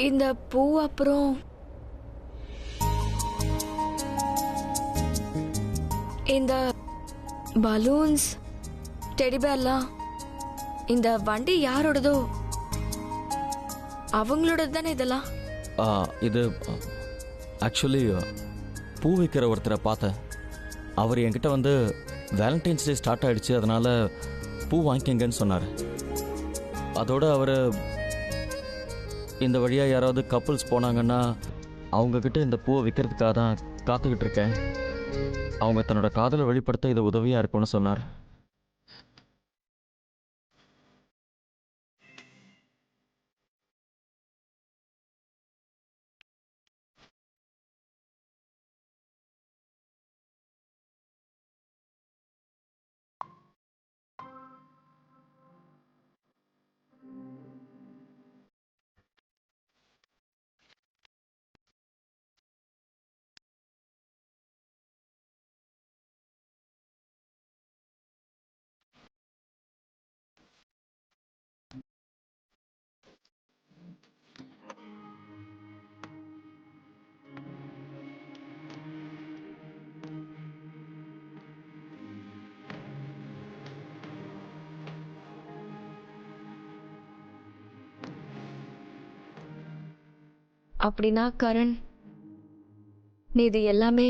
இந்த பூ அப்புறம் இந்த பலூன்ஸ் டெடிபேர்லாம் இந்த வண்டி யாரோடதோ அவங்களோடது தானே இதெல்லாம்? இது ஆக்சுவலி பூ விற்கிற ஒருத்தரை பார்த்தேன். அவர் என்கிட்ட வந்து வேலண்டைன்ஸ் டே ஸ்டார்ட் ஆகிடுச்சு, அதனால் பூ வாங்கிக்கங்கன்னு சொன்னார். அதோடு அவர் இந்த வழியாக யாராவது கப்புள்ஸ் போனாங்கன்னா அவங்கக்கிட்ட இந்த பூவை விற்கிறதுக்காக தான் காத்துக்கிட்டு இருக்கேன். அவங்க தன்னோட காதலை வெளிப்படுத்த இது உதவியாக இருக்கும்னு சொன்னார். அப்படின்னா கரண், நீ இது எல்லாமே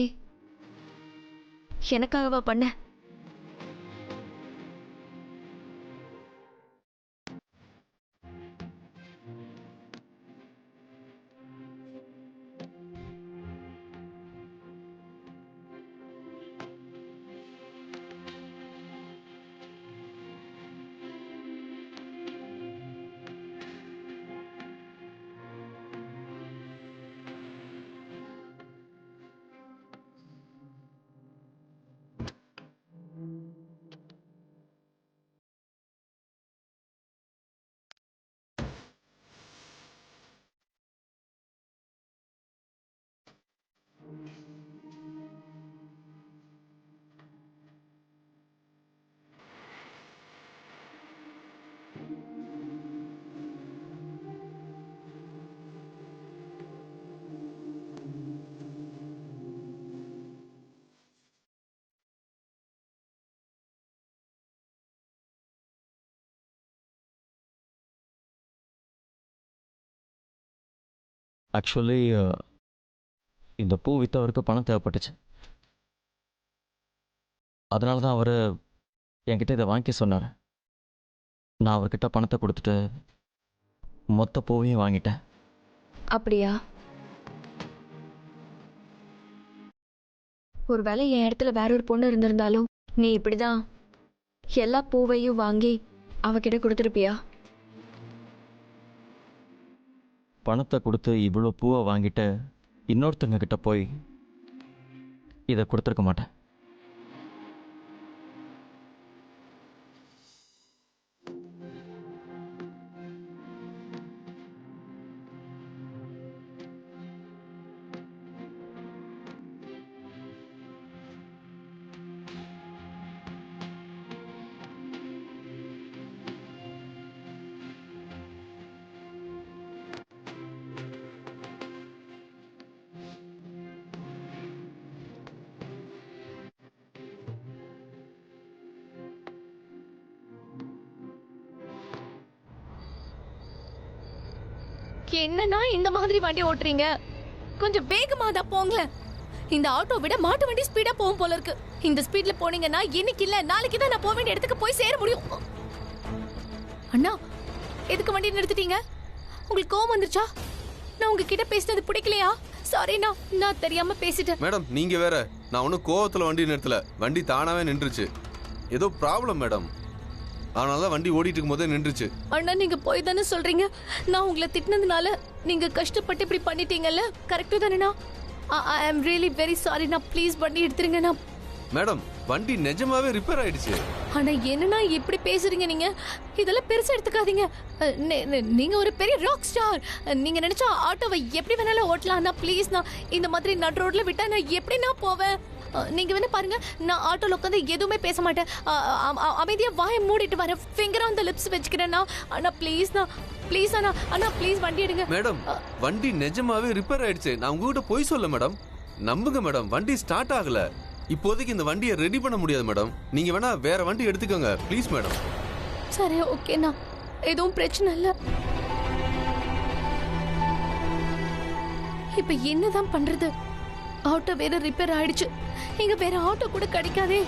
எனக்காகவா பண்ண? ஆக்சுவலி இந்த பூ விற்றவருக்கு பணம் தேவைப்பட்டுச்சு. அதனால தான் அவர் என்கிட்ட இதை வாங்கி சொன்னார். நான் அவர்கிட்ட பணத்தை கொடுத்துட்டு மொத்த பூவையும் வாங்கிட்டேன். அப்படியா? ஒருவேளை என் இடத்துல வேற ஒரு பொண்ணு இருந்திருந்தாலும் நீ இப்படிதான் எல்லா பூவையும் வாங்கி அவகிட்ட கொடுத்துருப்பியா? பணத்தை கொடுத்து இவ்வளோ பூவை வாங்கிட்டு இன்னொருத்தங்க கிட்ட போய் இதை கொடுத்துருக்க மாட்டேன். என்னன்னா இந்த மாதிரி வண்டி ஓட்டுறீங்க? கொஞ்சம் வேகமா தான் போங்களேன். இந்த ஆட்டோ விட மாட்டு வண்டி ஸ்பீடா போகும் போல இருக்கு. இந்த ஸ்பீட்ல போனீங்கன்னா இன்னைக்கு இல்ல நாளைக்கு தான் நான் போக வேண்டிய இடத்துக்கு போய் சேர முடியும். அண்ணா, எதுக்கு வண்டி நிறுத்திட்டீங்க? உங்களுக்கு கோவம் வந்துருச்சா? நான் உங்ககிட்ட பேசினது பிடிக்கலையா? சாரிண்ணா, நான் தெரியாம பேசிட்டேன். மேடம், நீங்க வேற. நான் ஒன்னும் கோவத்துல வண்டி நிறுத்தல. வண்டி தானாவே நின்றுச்சு. ஏதோ ப்ராப்ளம் மேடம். அதனாலதான் வண்டி ஓடிட்டு இருக்கும் போதே நின்றுச்சு. அண்ணா, நீங்க போய் தானே சொல்றீங்க. நான் உங்களை திட்டினதுனால நீங்க கஷ்டப்பட்டு இப்படி பண்ணிட்டீங்கல்ல, correct தானேண்ணா? I am really very சாரிண்ணா. Please வண்டி எடுத்துருங்கண்ணா. மேடம், வண்டி நிஜமாவே ரிப்பேர் ஆயிடுச்சு. ஆனா என்னன்னா இப்படி பேசுறீங்க நீங்க? இதெல்லாம் பெருசா எடுத்துக்காதீங்க. நீங்க ஒரு பெரிய ராக் ஸ்டார். நீங்க நினைச்சா ஆட்டோவை எப்படி வேணாலும் ஓட்டலாம். ப்ளீஸ், நான் இந்த மாதிரி நடு ரோட்ல விட்டா நான் எப்படி நான் போவேன்? நீங்க வேணா பாருங்க, நான் ஆட்டோல உட்காந்து எதுவுமே பேச மாட்டேன். அமைதியா வாயை மூடிட்டு வரேன். ஃபிங்கர் ஆன் த லிப்ஸ் வச்சுக்கிறேன்னா. அண்ணா ப்ளீஸ் அண்ணா, அண்ணா ப்ளீஸ் வண்டி எடுங்க. மேடம், வண்டி நிஜமாவே ரிப்பேர் ஆயிடுச்சு. நான் உங்ககிட்ட போய் சொல்ல மேடம். நம்புங்க மேடம், வண்டி ஸ்டார்ட் ஆகல. இப்போதைக்கு இந்த வண்டியை ரெடி பண்ண முடியாது மேடம். நீங்க வேணா வேற வண்டி எடுத்துக்கோங்க ப்ளீஸ் மேடம். சரி ஓகேண்ணா, எதுவும் பிரச்சனை இல்ல. இப்ப என்னதான் பண்றது? ஆட்டோ வேற ரிப்பேர் ஆயிடுச்சு. இங்க வேற ஆட்டோ கூட கிடைக்காதே.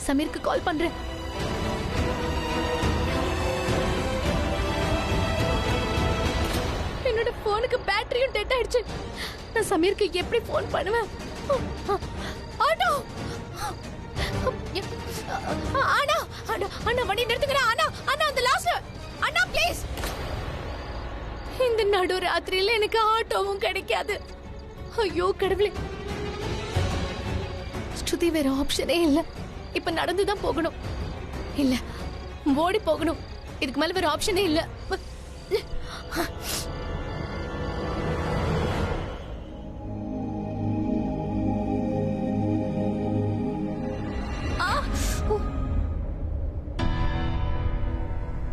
சமீருக்கு கால் பண்றேன். என்னோட போனுக்கு பேட்டரியும் டெட் ஆயிடுச்சு. நான் சமீருக்கு எப்படி போன் பண்ணுவேன்? ஆட்டோ அண்ணா, அண்ணா, அண்ணா வண்டி நிறுத்துங்க. அண்ணா, அண்ணா அந்த லாஸ்ட் அண்ணா ப்ளீஸ். இந்த நடு ராத்திரியில எனக்கு ஆட்டோவும் கிடைக்காது. ஐயோ கடவுளே. ஸ்ருதி வேற ஆப்ஷனே இல்ல. இப்ப நடந்துதான் போகணும். இல்ல, ஓடி போகணும். இதுக்கு மேல வேற ஆப்ஷனே இல்ல.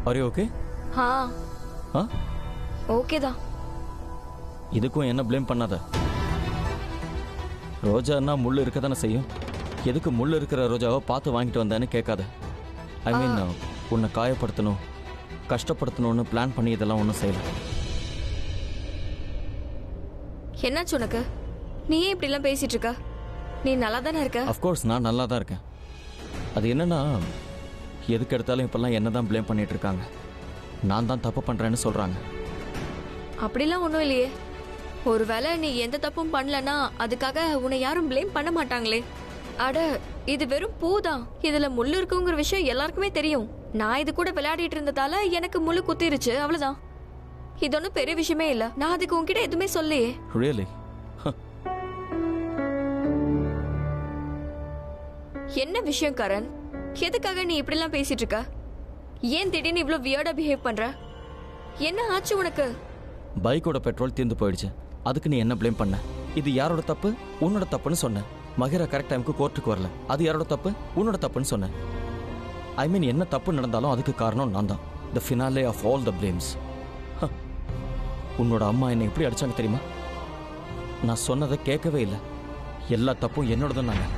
Are you okay? ஓகே தான். இதுக்கும் என்ன ப்ளேம் பண்ணாத. ரோஜான்னா முள் இருக்க தானே செய்யும். எதுக்கு முள் இருக்கிற ரோஜாவை பார்த்து வாங்கிட்டு வந்தேன்னு கேட்காத. ஐ மீன், உன்னை காயப்படுத்தணும், கஷ்டப்படுத்தணும்னு பிளான் பண்ணி இதெல்லாம் ஒன்றும் செய்யல. என்னாச்சு உனக்கு? நீ ஏன் இப்படிலாம் பேசிட்டு இருக்க? நீ நல்லா தானே இருக்க? அஃப்கோர்ஸ் நான் நல்லா தான் இருக்கேன். அது என்னன்னா, எதுக்கு எடுத்தாலும் இப்பெல்லாம் என்ன தான் ப்ளேம் பண்ணிட்டு இருக்காங்க. நான் தான் தப்பு பண்ணுறேன்னு சொல்கிறாங்க. அப்படிலாம் ஒன்றும் இல்லையே. ஒருவேளை நீ எந்த தப்பும் பண்ணலன்னா அதுக்காக உன்னை யாரும் ப்ளேம் பண்ண மாட்டாங்களே. அட, இது வெறும் பூதான். இதுல முள்ளு இருக்குங்கிற விஷயம் எல்லாருக்குமே தெரியும். நான் இது கூட விளையாடிட்டு இருந்ததால எனக்கு முள்ளு குத்திருச்சு, அவ்வளவுதான். இது ஒன்றும் பெரிய விஷயமே இல்ல. நான் அதுக்கு உன்கிட்ட எதுவுமே சொல்லையே. ரியலி? என்ன விஷயம் கரண்? எதுக்காக நீ இப்படிலாம் பேசிட்டு இருக்க? ஏன் திடீர்னு இவ்வளவு வியர்டா பிஹேவ் பண்ற? என்ன ஆச்சு உனக்கு? பைக்கோட பெட்ரோல் தீர்ந்து போயிடுச்சு. அதுக்கு நீ என்ன ப்ளேம் பண்ண? இது யாரோட தப்பு? உன்னோட தப்புன்னு சொன்னேன். மகிரா கரெக்ட் டைமுக்கு கோர்ட்டுக்கு வரல. அது யாரோட தப்பு? உன்னோட தப்புன்னு சொன்னேன். ஐ மீன், என்ன தப்பு நடந்தாலும் அதுக்கு காரணம் நான் தான். The finale of all the blames. உன்னோட அம்மா என்னை எப்படி அடிச்சாங்க தெரியுமா? நான் சொன்னதை கேட்கவே இல்லை. எல்லா தப்பும் என்னோட தான். நாங்கள்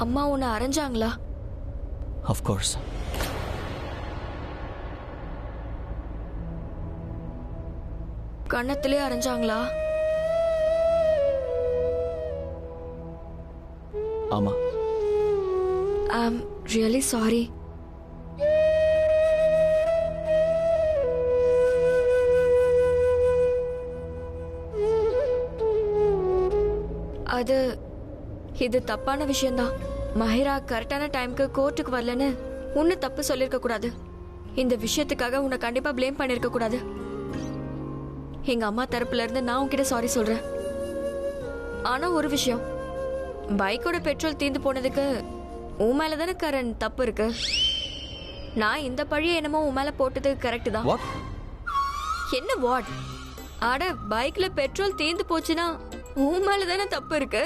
அம்மா உன்னை அரைஞ்சாங்களா? அஃப்கோர்ஸ். கண்ணத்திலே அரைஞ்சாங்களா? ஆமா. ஐ அம் ரியலி சாரி. இது தப்பான விஷயம்தான். மஹிரா கரெக்டான டைம்க்கு கோர்ட்டுக்கு வரலன்னு உன்னை தப்பு சொல்லிருக்க கூடாது. இந்த விஷயத்துக்காக உன்னை கண்டிப்பா ப்ளேம் பண்ணிருக்க கூடாது. எங்க அம்மா தரப்புல இருந்து நான் உன்கிட்ட சாரி சொல்றேன். ஆனா ஒரு விஷயம், பைக்கோட பெட்ரோல் தீர்ந்து போனதுக்கு உன் மேலதானே கரண் தப்பு இருக்கு. நான் இந்த பழிய என்னமோ உன் மேல போட்டது கரெக்ட் தான். என்ன வாட்? அட, பைக்ல பெட்ரோல் தீர்ந்து போச்சுன்னா உன் மேலதானே தப்பு இருக்கு.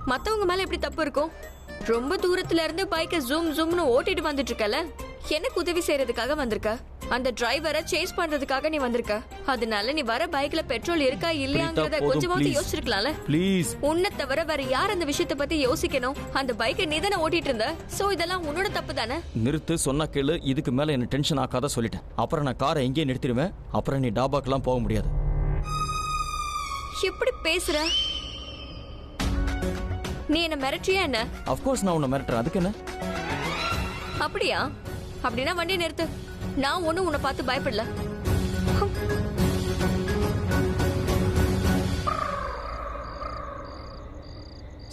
மத்தவங்க மேல எப்படி தப்பு இருக்கும்? ரொம்ப தூரத்துல இருந்து பைக்கை ஜூம் ஜூம்னு ஓட்டிட்டு வந்துட்டு இருக்கல. எனக்கு உதவி செய்யறதுக்காக வந்திருக்க. அந்த டிரைவரை சேஸ் பண்றதுக்காக நீ வந்திருக்க. அதனால நீ வர பைக்ல பெட்ரோல் இருக்கா இல்லையாங்கறத கொஞ்சமாவது யோசிச்சிருக்கலாம்ல. ப்ளீஸ். உன்னை தவிர வேற யார் அந்த விஷயத்தை பத்தி யோசிக்கணும்? அந்த பைக்கை நீ தானே ஓட்டிட்டு இருந்த. சோ இதெல்லாம் உன்னோட தப்பு தானே. நிறுத்து, சொன்னா கேளு. இதுக்கு மேல என்ன டென்ஷன் ஆக்காத சொல்லிட்டேன். அப்புறம் நான் காரை எங்கேயே நிறுத்திடுவேன். அப்புறம் நீ டாபாக்கெல்லாம் போக முடியாது. எப்படி பேசுற? நீ என்ன மிரட்டியா என்ன? அஃப்கோர்ஸ் நான் உன்னை மிரட்டுறேன். அதுக்கு என்ன? அப்படியா? அப்படின்னா வண்டியை நிறுத்து. நான் ஒன்னும் உன்னை பார்த்து பயப்படல.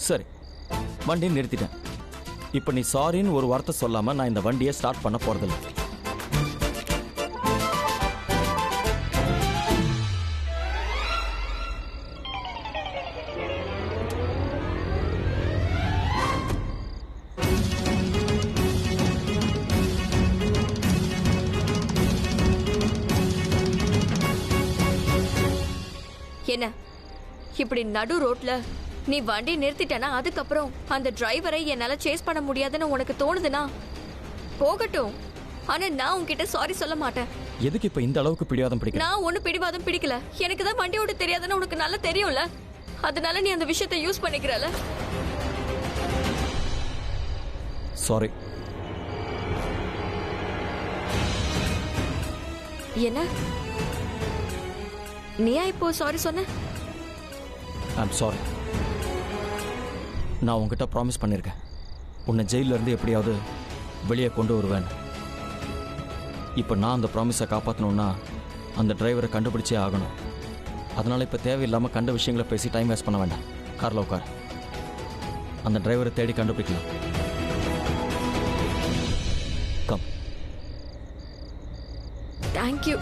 சரி, வண்டியை நிறுத்திட்டேன். இப்ப நீ சாரின்னு ஒரு வார்த்தை சொல்லாம நான் இந்த வண்டியை ஸ்டார்ட் பண்ண போறதில்லை. என்ன இப்படி நடு ரோட்ல நீ வண்டி நிறுத்திட்டனா அதுக்கப்புறம் அந்த டிரைவரை என்னால சேஸ் பண்ண முடியாதுன்னு உனக்கு தோணுதுன்னா போகட்டும். ஆனா நான் உன்கிட்ட சாரி சொல்ல மாட்டேன். எதுக்கு இப்ப இந்த அளவுக்கு பிடிவாதம் பிடிக்க? நான் ஒண்ணு பிடிவாதம் பிடிக்கல. எனக்கு தான் வண்டி ஓட்ட தெரியாதுன்னு உனக்கு நல்லா தெரியும்ல. அதனால நீ அந்த விஷயத்தை யூஸ் பண்ணிக்கிறல. சாரி. என்ன நீயா இப்போ சாரி சொன்ன? I'm sorry. நான் உங்ககிட்ட ப்ராமிஸ் பண்ணியிருக்கேன், உன்னை ஜெயில இருந்து எப்படியாவது வெளியே கொண்டு வருவேன். இப்போ நான் அந்த ப்ராமிஸை காப்பாற்றணும்னா அந்த டிரைவரை கண்டுபிடிச்சே ஆகணும். அதனால் இப்போ தேவையில்லாமல் கண்ட விஷயங்களை பேசி டைம் வேஸ்ட் பண்ண வேண்டாம். காரில் உட்கார், அந்த டிரைவரை தேடி கண்டுபிடிக்கலாம். கம். தேங்க்யூ.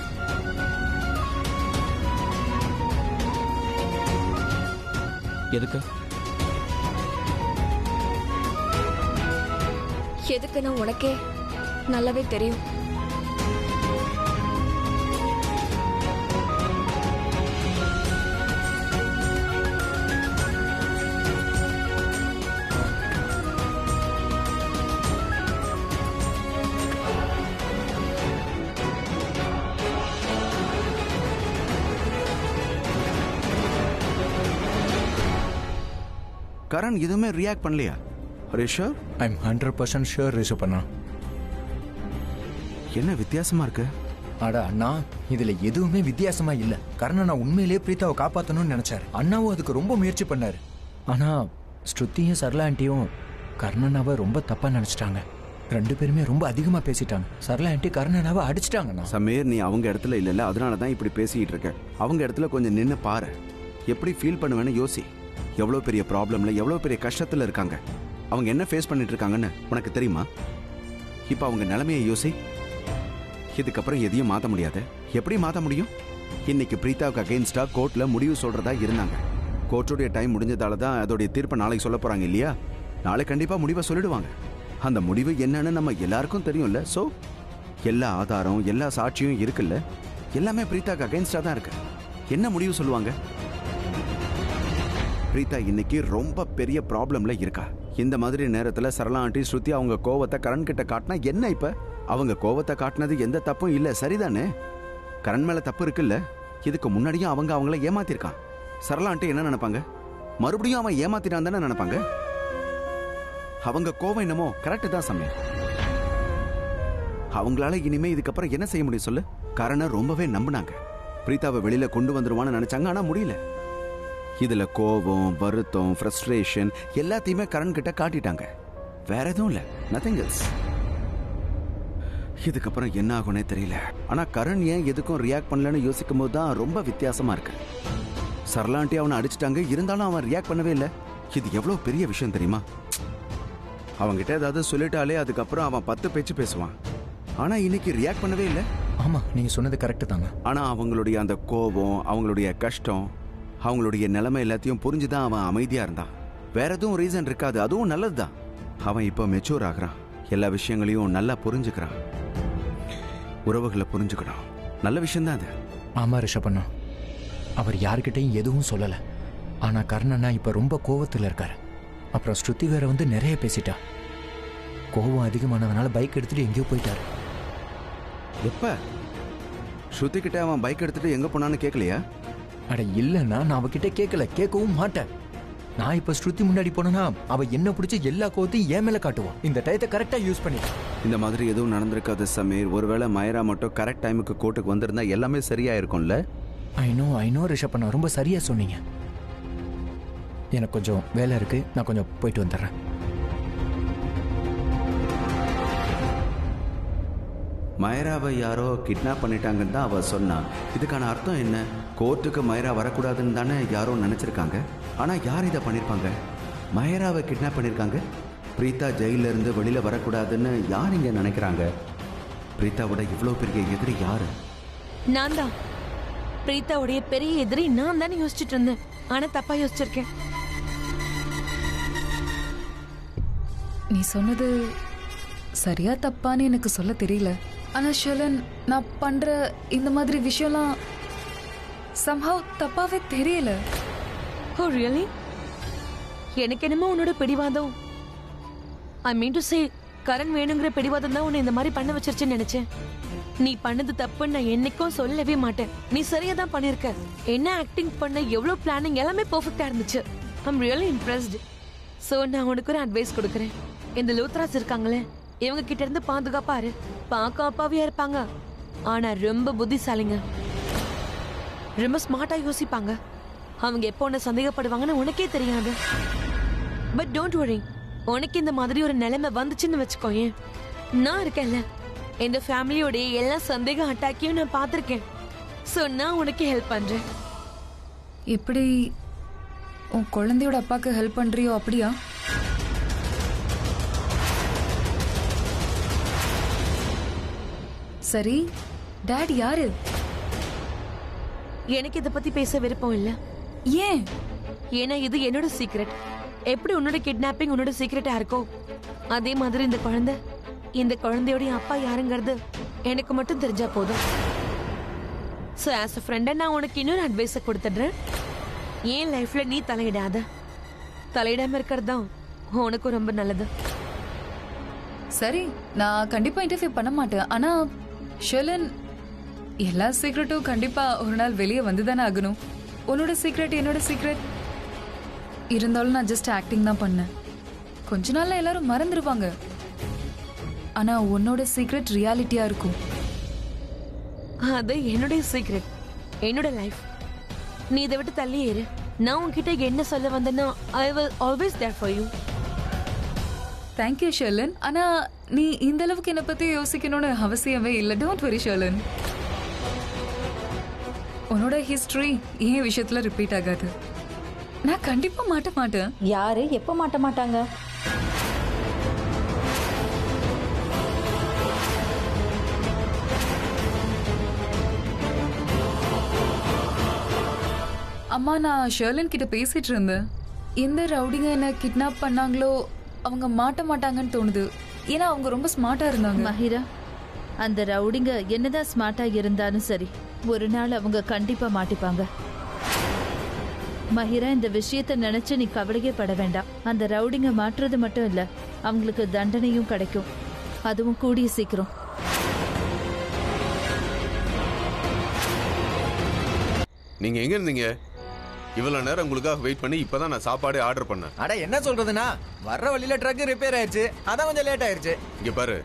எதுக்கு? எதுக்குன்னு உனக்கே நல்லாவே தெரியும். கரண் எதுவுமே ரியாக்ட் பண்ணலையா? ஷூர்? ஐம் 100% ஷூர் ரிஷபண்ணா. என்ன வித்தியாசமா இருக்கு? அட அண்ணா, இதுல எதுவுமே வித்தியாசமா இல்ல. கரண் நான் உண்மையிலேயே பிரீத்தாவை காப்பாற்றணும்னு நினைச்சாரு. அண்ணாவும் அதுக்கு ரொம்ப முயற்சி பண்ணாரு. ஆனா ஸ்ருதியும் சரளா ஆண்டியும் கர்ணனாவை ரொம்ப தப்பா நினைச்சிட்டாங்க. 2 பேருமே ரொம்ப அதிகமா பேசிட்டாங்க. சரளா ஆண்டி கர்ணனாவை அடிச்சிட்டாங்கண்ணா. சமீர், நீ அவங்க இடத்துல இல்லைல்ல, அதனாலதான் இப்படி பேசிட்டு இருக்க. அவங்க இடத்துல கொஞ்சம் நின்று பாரு, எப்படி ஃபீல் பண்ணுவேன்னு யோசி. எவ்வளவு பெரிய ப்ராப்ளம்ல, எவ்வளவு பெரிய கஷ்டத்துல இருக்காங்க. அவங்க என்ன ஃபேஸ் பண்ணிட்டு இருக்காங்கன்னு உனக்கு தெரியுமா? இப்ப அவங்க நிலைமையை யோசி. இதுக்கப்புறம் எதையும் மாற்ற முடியாது. எப்படி மாற்ற முடியும்? இன்னைக்கு பிரீத்தாவுக்கு அகெயின்ஸ்டா கோர்ட்ல முடிவு சொல்றதா இருந்தாங்க. கோர்ட்டுடைய டைம் முடிஞ்சதால தான் அதோடைய தீர்ப்பை நாளைக்கு சொல்ல போறாங்க இல்லையா? நாளை கண்டிப்பா முடிவை சொல்லிடுவாங்க. அந்த முடிவு என்னன்னு நம்ம எல்லாருக்கும் தெரியும்ல. சோ எல்லா ஆதாரம், எல்லா சாட்சியும் இருக்குல்ல. எல்லாமே பிரீத்தாவுக்கு அகெயின்ஸ்டா தான் இருக்கு. என்ன முடிவு சொல்லுவாங்க? பிரீத்தா இன்னைக்கு ரொம்ப பெரிய ப்ராப்ளம்ல இருக்கா. இந்த மாதிரி நேரத்துல சரளா ஆண்டி ஸ்ருதி அவங்க கோவத்தை கரண் கிட்ட காட்டினா என்ன? இப்ப அவங்க கோவத்தை காட்டினது எந்த தப்பும் இல்ல, சரிதானே? கரண் மேல தப்பு இருக்குல்ல. இதுக்கு முன்னாடியும் அவங்க அவங்கள ஏமாத்திருக்கான். சரளா ஆண்டி என்ன நினைப்பாங்க? மறுபடியும் அவன் ஏமாத்தினான் தானே நினைப்பாங்க. அவங்க கோவம் என்னமோ கரெக்ட் தான் சமயம். அவங்களால இனிமே இதுக்கப்புறம் என்ன செய்ய முடியும் சொல்லு? கரணை ரொம்பவே நம்பினாங்க. பிரீத்தாவை வெளியில கொண்டு வந்துருவான்னு நினைச்சாங்க, ஆனா முடியல. இதுல கோபம், வருத்தம், ஃப்ரஸ்ட்ரேஷன் எல்லாத்தையுமே கரண் கிட்ட காட்டிட்டாங்க. வேற எதுவும் இல்ல, நதிங் எல்ஸ். இதுக்கப்புறம் என்ன ஆகும்னே தெரியல. ஆனா கரண் ஏன் எதுக்கும் ரியாக்ட் பண்ணலன்னு யோசிக்கும் போது தான் ரொம்ப வித்தியாசமா இருக்கு. சரளாண்டி அவனை அடிச்சிட்டாங்க, இருந்தாலும் அவன் ரியாக்ட் பண்ணவே இல்லை. இது எவ்வளவு பெரிய விஷயம் தெரியுமா? அவங்கிட்ட ஏதாவது சொல்லிட்டாலே அதுக்கப்புறம் அவன் 10 பேச்சு பேசுவான். ஆனா இன்னைக்கு ரியாக்ட் பண்ணவே இல்லை. ஆமா, நீங்க சொன்னது கரெக்ட் தாங்க. ஆனா அவங்களுடைய அந்த கோபம், அவங்களுடைய கஷ்டம், அவங்களுடைய நிலைமை எல்லாத்தையும் புரிஞ்சுதான் அவன் அமைதியா இருந்தான். வேற எதுவும் ரீசன் இருக்காது. அதுவும் நல்லதுதான். அவன் இப்போ மெச்சூர் ஆகுறான். எல்லா விஷயங்களையும் நல்லா புரிஞ்சுக்கிறான். உறவுகளை புரிஞ்சுக்கணும். நல்ல விஷயம்தான் அது. ஆமா ரிஷபண்ணா, அவர் யாருக்கிட்டையும் எதுவும் சொல்லல. ஆனா கர்ணனா இப்ப ரொம்ப கோவத்துல இருக்காரு. அப்புறம் ஸ்ருதி வேற வந்து நிறைய பேசிட்டா. கோவம் அதிகமானதுனால பைக் எடுத்துட்டு எங்கேயோ போயிட்டாரு. எப்ப? ஸ்ருதி கிட்ட அவன் பைக் எடுத்துட்டு எங்க போனான்னு கேட்கலையா? அட இல்லைன்னா நான் அவகிட்ட கேட்கல, கேட்கவும் மாட்டேன். நான் இப்ப ஸ்ருதி முன்னாடி போனா அவ என்ன பிடிச்சி எல்லா கோவத்தையும் ஏன் மேல காட்டுவான். இந்த டயத்தை கரெக்டா யூஸ் பண்ணி. இந்த மாதிரி எதுவும் நடந்திருக்காது சமீர். ஒருவேளை மயரா மட்டும் கரெக்ட் டைமுக்கு கோர்ட்டுக்கு வந்திருந்தா எல்லாமே சரியா இருக்கும்ல. ஐ நோ ரிஷபண்ணா, ரொம்ப சரியா சொன்னீங்க. எனக்கு கொஞ்சம் வேலை இருக்கு, நான் கொஞ்சம் போயிட்டு வந்துடுறேன். மயராவை யாரோ கிட்னாப் பண்ணிட்டாங்கன்னு தான் அவ சொன்னா. இதுக்கான அர்த்தம் என்ன? கோர்ட்டுக்கு மயரா வரக்கூடாதுன்னு தானே யாரோ நினைச்சிருக்காங்க. ஆனா யார் இதை பண்ணிருப்பாங்க? மயராவை கிட்னாப் பண்ணிருக்காங்க. பிரீத்தா ஜெயில இருந்து வெளியில வரக்கூடாதுன்னு யார் இங்க நினைக்கிறாங்க? பிரீத்தாவோட இவ்வளவு பெரிய எதிரி யாரு? நான் தான். பிரீத்தாவுடைய பெரிய எதிரி நான் தானே யோசிச்சுட்டு இருந்தேன். ஆனா தப்பா யோசிச்சிருக்கேன். நீ சொன்னது சரியா தப்பான்னு எனக்கு சொல்ல தெரியல. ஆனா ஷலன், நான் பண்ற இந்த மாதிரி விஷயம்லாம் somehow தப்பாவே தெரியல. ஓ ரியலி? எனக்கு என்னமோ உன்னோட பிடிவாதம், ஐ மீன் டு சே கரண் வேணுங்கிற பிடிவாதம் தான் உன்னை இந்த மாதிரி பண்ண வச்சிருச்சுன்னு நினைச்சேன். நீ பண்ணது தப்புன்னு நான் என்னைக்கும் சொல்லவே மாட்டேன். நீ சரியா தான் பண்ணிருக்க. என்ன ஆக்டிங் பண்ண, எவ்வளவு பிளானிங், எல்லாமே பெர்ஃபெக்ட்டா இருந்துச்சு. I'm really impressed. சோ நான் உனக்கு ஒரு அட்வைஸ் கொடுக்குறேன். இந்த லூத்ராஸ் இருக்காங்களே, இவங்க கிட்ட இருந்து பாதுகாப்பா இரு. பார்க்க அப்பாவியா இருப்பாங்க, ஆனா ரொம்ப புத்திசாலிங்க. ரொம்ப ஸ்மார்ட்டா யோசிப்பாங்க. அவங்க எப்போ உன்னை சந்தேகப்படுவாங்கன்னு உனக்கே தெரியாது. பட் டோன்ட் வரி, உனக்கு இந்த மாதிரி ஒரு நிலைமை வந்துச்சுன்னு வச்சுக்கோயேன், நான் இருக்கேன்ல. இந்த ஃபேமிலியோட எல்லா சந்தேக அட்டாக்கையும் நான் பார்த்திருக்கேன். சோ நான் உனக்கு ஹெல்ப் பண்றேன். எப்படி உன் குழந்தையோட அப்பாக்கு ஹெல்ப் பண்றியோ அப்படியா? சரி, டாட் யாரு? எனக்கு இதை பத்தி பேச விருப்பம் இல்ல. ஏன்? ஏன்னா இது என்னோட சீக்ரெட். எப்படி உன்னோட கிட்னாப்பிங் உன்னோட சீக்ரெட்டா இருக்கோ, அதே மாதிரி இந்த குழந்தையோட அப்பா யாருங்கிறது எனக்கு மட்டும் தெரிஞ்சா போதும். சோ ஆஸ் அ ஃப்ரெண்டா நான் உனக்கு இன்னொரு அட்வைஸை கொடுத்துடுறேன். என் லைஃப்ல நீ தலையிடாம இருக்கிறது தான் உனக்கும் ரொம்ப நல்லது. சரி, நான் கண்டிப்பா இன்டர்ஃபியர் பண்ண மாட்டேன். ஆனா ஷெலன், எல்லா சீக்ரெட்டும் கண்டிப்பா ஒரு நாள் வெளியே வந்துதானே ஆகணும். உன்னோட சீக்ரெட் என்னோட சீக்ரெட் இருந்தாலும் நான் ஜஸ்ட் ஆக்டிங் தான் பண்ணேன். கொஞ்ச நாள்ல எல்லாரும் மறந்துடுவாங்க. ஆனா உன்னோட சீக்ரெட் ரியாலிட்டியா இருக்கும். அது என்னுடைய சீக்ரெட், என்னோட லைஃப். நீ இதை விட்டு தள்ளி ஏறு. நான் உன்கிட்ட என்ன சொல்ல வந்தேன்னா, I will always there for you. Thank you Shelan. ஆனா நீ இந்த அளவுக்கு என்னை பத்தி யோசிக்கணும்னு அவசியமே இல்லை. Don't very Shelan. உன்னோட ஹிஸ்டரி ஏன் விஷயத்துல ரிப்பீட் ஆகாது. நான் கண்டிப்பா மாட்ட மாட்டேன். யாரு எப்ப மாட்ட மாட்டாங்க? அம்மா, நான் ஷெர்லின் கிட்ட பேசிட்டு இருந்தேன். எந்த ரவுடிங்க என்ன கிட்னாப் பண்ணாங்களோ அவங்க மாட்ட மாட்டாங்கன்னு தோணுது. ஏன்னா அவங்க ரொம்ப ஸ்மார்ட்டா இருந்தாங்க. மஹிரா, அந்த ரவுடிங்க என்னதான் ஸ்மார்ட்டா இருந்தாலும் சரி, ஒரு நாள் அவங்க கண்டிப்பா மாட்டிப்பாங்க. மஹிரா, இந்த விஷயத்தை நினைச்சு நீ கவலையே பட வேண்டாம். அந்த ரவுடிங்க மாற்றுறது மட்டும் இல்ல, அவங்களுக்கு தண்டனையும் கிடைக்கும். அதுவும் கூடிய சீக்கிரம். நீங்க எங்க இருந்தீங்க? இவ்வளவு நேரம் உங்களுக்காக வெயிட் பண்ணி இப்பதான் நான் சாப்பாடே ஆர்டர் பண்ணேன். அட என்ன சொல்றதுன்னா, வர்ற வழியில ட்ரக் ரிப்பேர் ஆயிடுச்சு, அதான் கொஞ்சம் லேட் ஆயிடுச்சு. இங்க பாரு,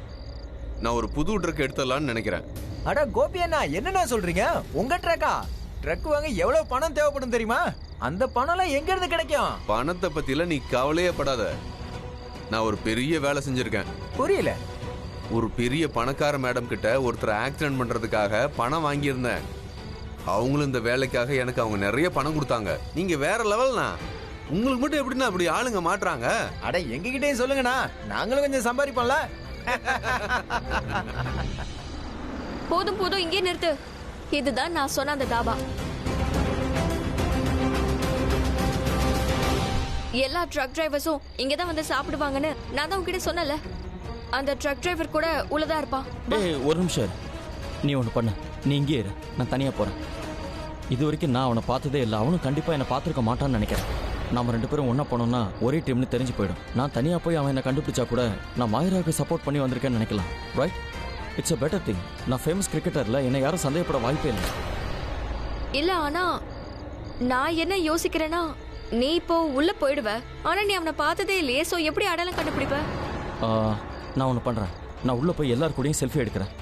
நான் ஒரு புது ட்ரக் எடுத்துடலாம்னு நினைக்கிறேன். அட கோபி அண்ணா, என்னண்ணா சொல்றீங்க? உங்க ட்ரக்கா? ட்ரக் வாங்க எவ்வளவு பணம் தேவைப்படும் தெரியுமா? அந்த பணம்லாம் எங்க இருந்து கிடைக்கும்? பணத்தை பத்தில நீ கவலையே படாத. நான் ஒரு பெரிய வேலை செஞ்சிருக்கேன். புரியல. ஒரு பெரிய பணக்கார மேடம் கிட்ட ஒருத்தர் ஆக்சிடென்ட் பண்றதுக்காக பணம் வாங்கியிருந்தேன். அவங்களும் இந்த வேலைக்காக எனக்கு அவங்க நிறைய பணம் கொடுத்தாங்க. நீங்க வேற லெவல்னா. உங்களுக்கு மட்டும் எப்படின்னா அப்படி ஆளுங்க மாட்டுறாங்க? அட எங்க கிட்டயும் சொல்லுங்கண்ணா, நாங்களும் கொஞ்சம் சம்பாதிப்போம்ல. போதும் போதும், இங்கே நிறுத்து. இதுதான் நான் சொன்ன அந்த தாபா. எல்லா ட்ரக் டிரைவர்ஸும் இங்கதான் வந்து சாப்பிடுவாங்கன்னு நான் தான் உங்ககிட்ட சொன்னல. அந்த ட்ரக் டிரைவர் கூட உள்ளதா இருப்பான். ஏய், ஒரு நிமிஷம் இரு. நீ ஒன்று பண்ண, நீ இங்கே இரு, நான் தனியாக போகிறேன். இது வரைக்கும் நான் அவனை பார்த்ததே இல்லை. அவனும் கண்டிப்பாக என்னை பார்த்துருக்க மாட்டான்னு நினைக்கிறேன். நம்ம ரெண்டு பேரும் ஒன்றா போனோம்னா ஒரே டீம்னு தெரிஞ்சு போயிடும். நான் தனியாக போய் அவன் என்னை கண்டுபிடிச்சா கூட நான் மாயிராவுக்கு சப்போர்ட் பண்ணி வந்திருக்கேன்னு நினைக்கலாம். Right? It's a better thing. நான் ஃபேமஸ் கிரிக்கெட்டரில் என்னை யாரும் சந்தேகப்பட வாய்ப்பே இல்லை. இல்ல, ஆனா நான் என்ன யோசிக்கிறேன்னா, நீ இப்போ உள்ள போயிடுவ, ஆனா நீ அவனை பார்த்ததே இல்லையே. சோ எப்படி அடையாளம் கண்டுபிடிப்ப? நான் ஒன்று பண்ணுறேன். நான் உள்ளே போய் எல்லார் கூடயும் செல்ஃபி எடுக்கிறேன்.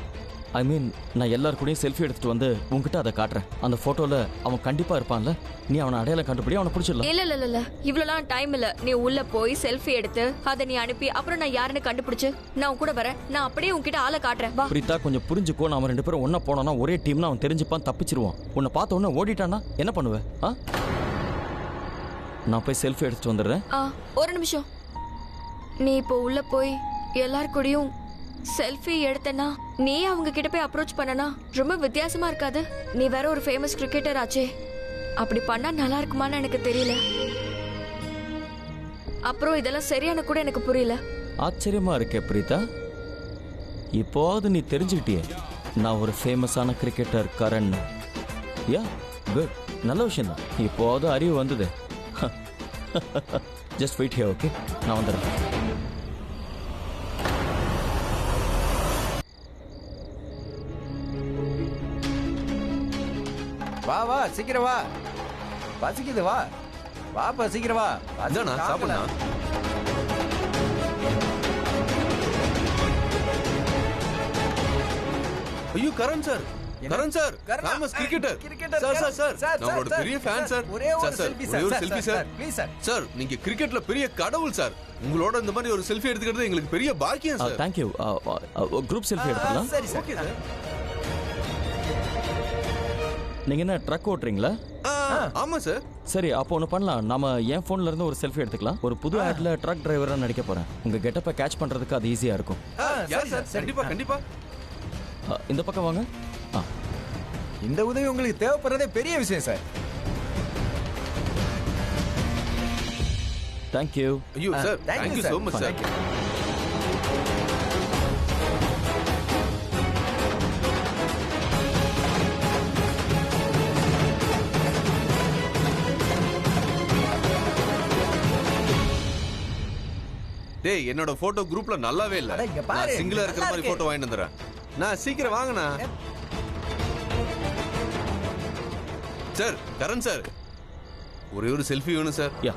ஐ மீன், நான் எல்லார் கூடயும் செல்ஃபி எடுத்துட்டு வந்து உங்ககிட்ட அதை காட்டுறேன். அந்த ஃபோட்டோவில் அவன் கண்டிப்பாக இருப்பான்ல. நீ அவனை அடையாளம் கண்டுபிடி, அவனை பிடிச்சிடலாம். இல்ல இல்ல இல்ல, இவ்வளவுலாம் டைம் இல்ல. நீ உள்ள போய் செல்ஃபி எடுத்து அதை நீ அனுப்பி அப்புறம் நான் யாருன்னு கண்டுபிடிச்சு நான் உன் கூட வரேன். நான் அப்படியே உன்கிட்ட ஆளை காட்டுறேன். வா. பிரீதா, கொஞ்சம் புரிஞ்சுக்கோ. நம்ம ரெண்டு பேரும் ஒன்றா போனோம்னா ஒரே டீம்னு அவன் தெரிஞ்சுப்பான், தப்பிச்சிருவான். உன்னை பார்த்த உடனே ஓடிட்டான்னா என்ன பண்ணுவேன்? நான் போய் செல்ஃபி எடுத்துட்டு வந்துடுறேன். ஒரு நிமிஷம். நீ இப்போ உள்ள போய் எல்லார் கூடயும் செல்ஃபி எடுத்தனா, நீ அவங்க கிட்ட போய் அப்ரோச் பண்ணனா ரொம்ப வித்தியாசமா இருக்காது? நீ வேற ஒரு ஃபேமஸ் கிரிக்கெட்டர் ஆச்சே. அப்படி பண்ணா நல்லா இருக்குமான்னு எனக்கு தெரியல. அப்புறம் இதெல்லாம் சரியான கூட எனக்கு புரியல. ஆச்சரியமா இருக்கே பிரீதா. இப்போது நீ தெரிஞ்சுக்கிட்டியே நான் ஒரு ஃபேமஸான கிரிக்கெட்டர் கரண். யா, குட், நல்ல விஷயம் தான். இப்போது அறிவு வந்தது. Just wait here, okay? நான் வந்துடுறேன். வா வா சீக்கிரம் வா, பசிக்குது வா, வாப்பா சீக்கிரம் வா. அதானா சாப்பிடலாம். ஐயோ Karan sir, Karan sir, famous cricketer sir. Sir sir நான் உங்களோட பெரிய ஃபேன் சார். சார் ஒரே ஒரு selfie sir please sir. Sir நீங்க கிரிக்கெட்ல பெரிய கடவுள் சார். உங்களோட இந்த மாதிரி ஒரு செல்ஃபி எடுத்துக்கிறது எங்களுக்கு பெரிய பாக்கியம் sir. Thank you. Group selfie எடுத்துக்கலாம். சரி சார். Okay sir. நீங்க என்ன ட்ரக் ஓட்டுறீங்களா? ஆமா சார். சரி, அப்போ ஒன்று பண்ணலாம். நாம என் ஃபோன்ல இருந்து ஒரு செல்ஃபி எடுத்துக்கலாம். ஒரு புது ஆட்ல ட்ரக் டிரைவரா நடிக்க போறேன். உங்க கெட்டப்பை கேட்ச் பண்றதுக்கு அது ஈஸியா இருக்கும். யார் சார்? கண்டிப்பா கண்டிப்பா. இந்த பக்கம் வாங்க. இந்த உதவி உங்களுக்கு தேவைப்படுறதே பெரிய விஷயம் சார். Thank you. ஐயோ sir, thank you so much sir. டேய் என்னோட போட்டோ குரூப்ல நல்லாவே இல்ல. அட, இங்க பாரு, நான் சிங்கிளா இருக்கிற நல்லா மாதிரி இருக்கு. போட்டோ வாங்கிட்டு வந்துறேன். நான் சீக்கிரம் வாங்கண்ணா. சார், கரண் சார், ஒரே ஒரு செல்ஃபி வேணும் சார். யா